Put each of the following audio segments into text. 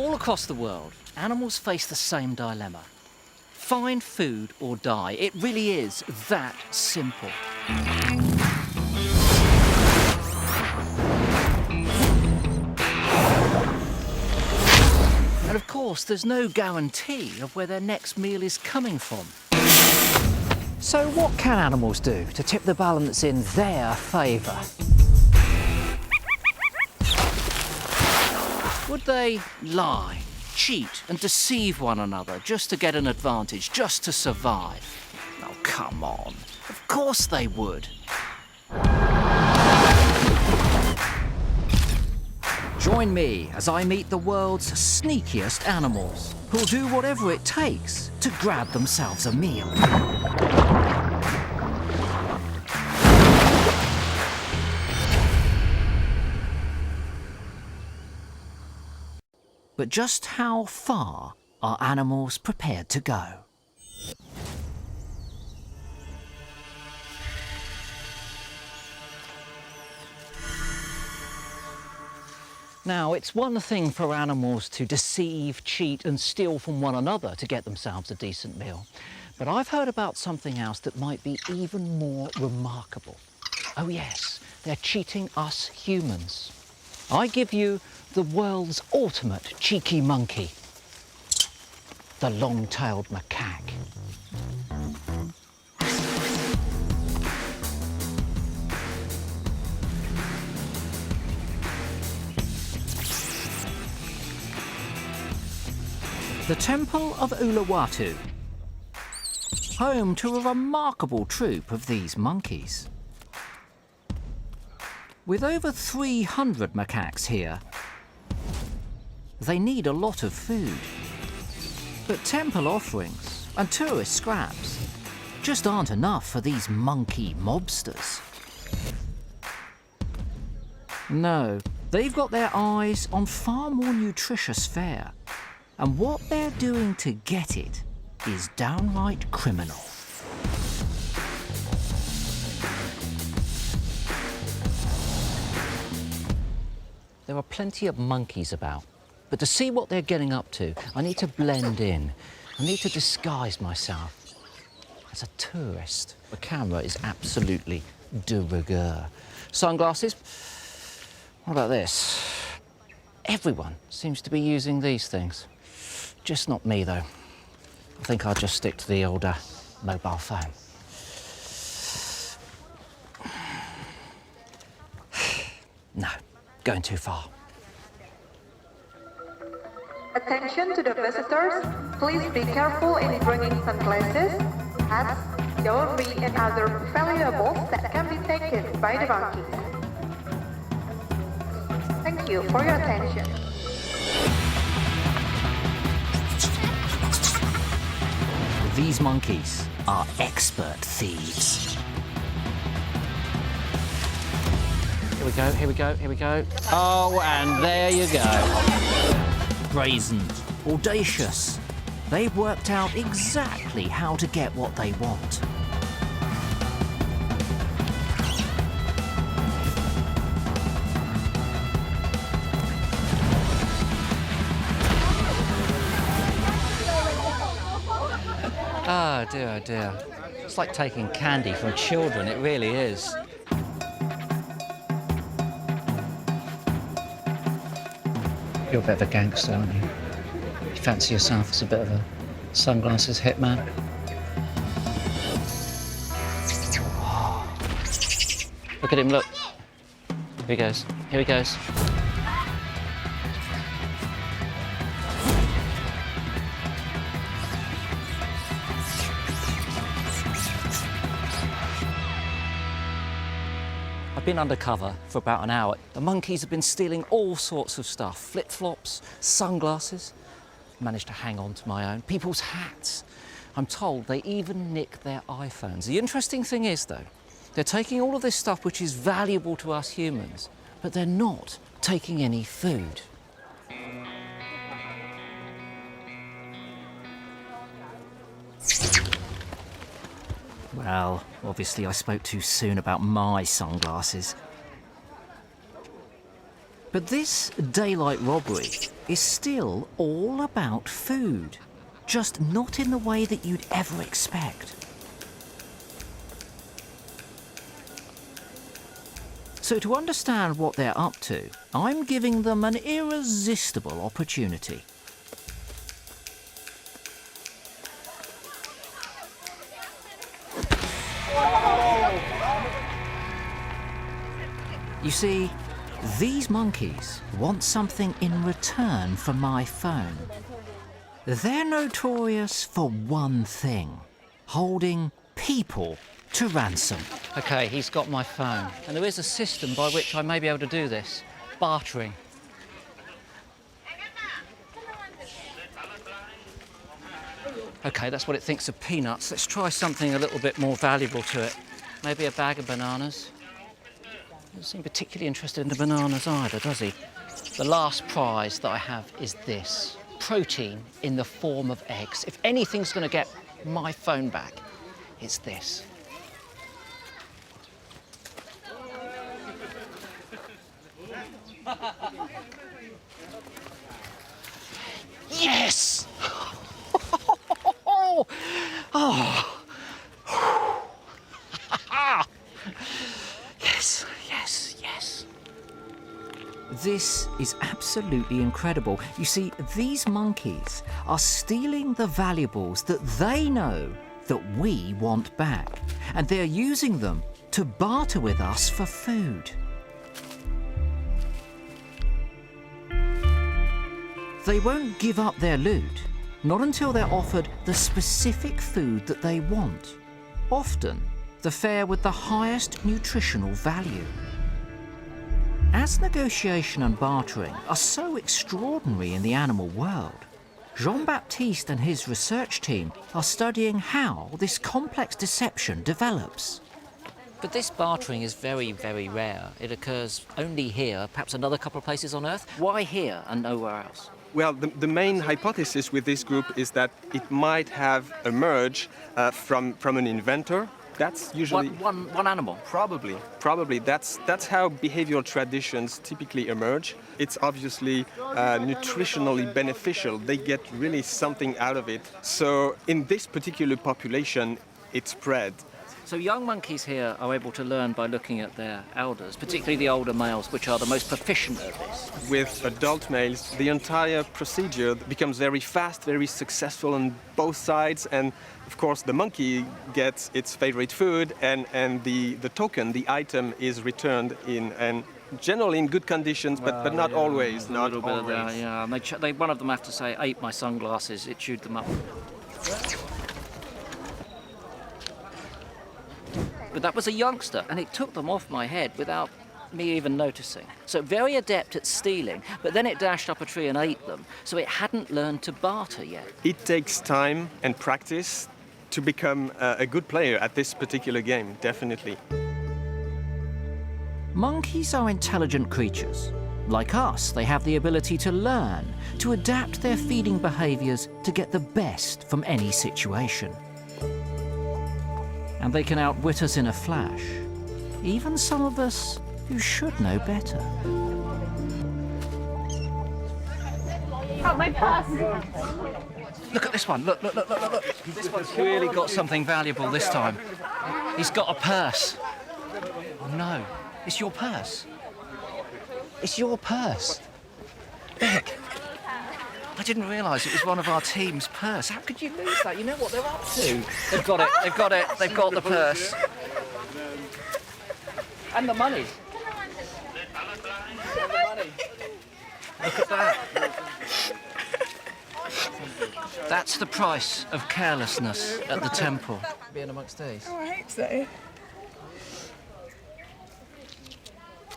All across the world, animals face the same dilemma. Find food or die. It really is that simple. And of course, there's no guarantee of where their next meal is coming from. So what can animals do to tip the balance in their favour? Would they lie, cheat and deceive one another just to get an advantage, just to survive? Oh, come on. Of course they would. Join me as I meet the world's sneakiest animals, who'll do whatever it takes to grab themselves a meal. But just how far are animals prepared to go? Now, it's one thing for animals to deceive, cheat and steal from one another to get themselves a decent meal. But I've heard about something else that might be even more remarkable. Oh yes, they're cheating us humans. I give you the world's ultimate cheeky monkey, the long-tailed macaque. The Temple of Uluwatu, home to a remarkable troop of these monkeys. With over 300 macaques here, they need a lot of food. But temple offerings and tourist scraps just aren't enough for these monkey mobsters. No, they've got their eyes on far more nutritious fare. And what they're doing to get it is downright criminal. There are plenty of monkeys about, but to see what they're getting up to, I need to blend in. I need to disguise myself as a tourist. The camera is absolutely de rigueur. Sunglasses? What about this? Everyone seems to be using these things. Just not me, though. I think I'll just stick to the older mobile phone. No, going too far. Attention to the visitors, please be careful in bringing sunglasses, hats, jewelry and other valuables that can be taken by the monkeys. Thank you for your attention. These monkeys are expert thieves. Here we go, here we go, here we go. Oh, and there you go. Brazen, audacious. They've worked out exactly how to get what they want. Oh dear, oh dear. It's like taking candy from children, it really is. You're a bit of a gangster, aren't you? You fancy yourself as a bit of a sunglasses hitman? Oh. Look at him, look. Here he goes, here he goes. I've been undercover for about an hour. The monkeys have been stealing all sorts of stuff. Flip-flops, sunglasses. Managed to hang on to my own. People's hats. I'm told they even nick their iPhones. The interesting thing is, though, they're taking all of this stuff which is valuable to us humans, but they're not taking any food. Well, obviously I spoke too soon about my sunglasses. But this daylight robbery is still all about food, just not in the way that you'd ever expect. So to understand what they're up to, I'm giving them an irresistible opportunity. You see, these monkeys want something in return for my phone. They're notorious for one thing: holding people to ransom. OK, he's got my phone. And there is a system by which I may be able to do this. Bartering. OK, that's what it thinks of peanuts. Let's try something a little bit more valuable to it. Maybe a bag of bananas. Doesn't seem particularly interested in the bananas either, does he? The last prize that I have is this. Protein in the form of eggs. If anything's going to get my phone back, it's this. Yes! Oh! Yes, yes, yes. This is absolutely incredible. You see, these monkeys are stealing the valuables that they know that we want back, and they're using them to barter with us for food. They won't give up their loot, not until they're offered the specific food that they want, often the fare with the highest nutritional value. As negotiation and bartering are so extraordinary in the animal world, Jean-Baptiste and his research team are studying how this complex deception develops. But this bartering is very, very rare. It occurs only here, perhaps another couple of places on Earth. Why here and nowhere else? Well, the main hypothesis with this group is that it might have emerged from an inventor. That's usually one animal. Probably. That's how behavioral traditions typically emerge. It's obviously nutritionally beneficial. They get really something out of it. So in this particular population, it spread. So young monkeys here are able to learn by looking at their elders, particularly the older males, which are the most proficient at this. With adult males, the entire procedure becomes very fast, very successful on both sides, and of course the monkey gets its favorite food, and the token, the item, is returned and generally in good conditions, but not always. Not always. That, yeah. And one of them, I have to say, ate my sunglasses. It chewed them up. But that was a youngster, and it took them off my head without me even noticing. So very adept at stealing, but then it dashed up a tree and ate them, so it hadn't learned to barter yet. It takes time and practice to become a good player at this particular game, definitely. Monkeys are intelligent creatures. Like us, they have the ability to learn, to adapt their feeding behaviours to get the best from any situation. And they can outwit us in a flash, even some of us who should know better. Oh, my purse! Look at this one, look. This one's really got something valuable this time. He's got a purse. Oh no, it's your purse. It's your purse. Vic, I didn't realise it was one of our team's purse. How could you lose that? You know what they're up to. They've got it, they've got the purse. And the money. Look at that. That's the price of carelessness at the temple. Being amongst these. Oh, I hope so.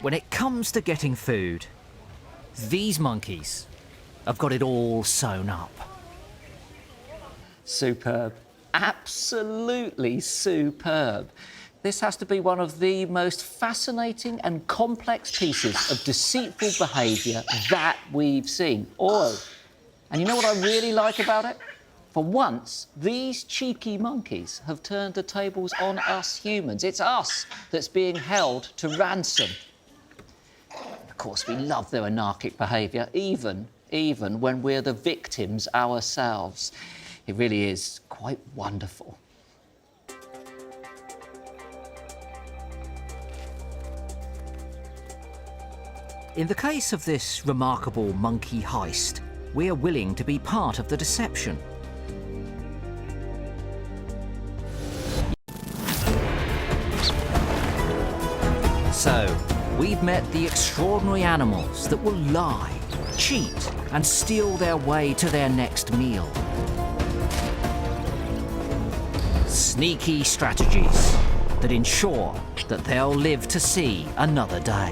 When it comes to getting food, these monkeys have got it all sewn up. Superb. Absolutely superb. This has to be one of the most fascinating and complex pieces of deceitful behaviour that we've seen. Oh, and you know what I really like about it? For once, these cheeky monkeys have turned the tables on us humans. It's us that's being held to ransom. Of course, we love their anarchic behaviour, even when we're the victims ourselves. It really is quite wonderful. In the case of this remarkable monkey heist, we are willing to be part of the deception. So, we've met the extraordinary animals that will lie, cheat, and steal their way to their next meal. Sneaky strategies that ensure that they'll live to see another day.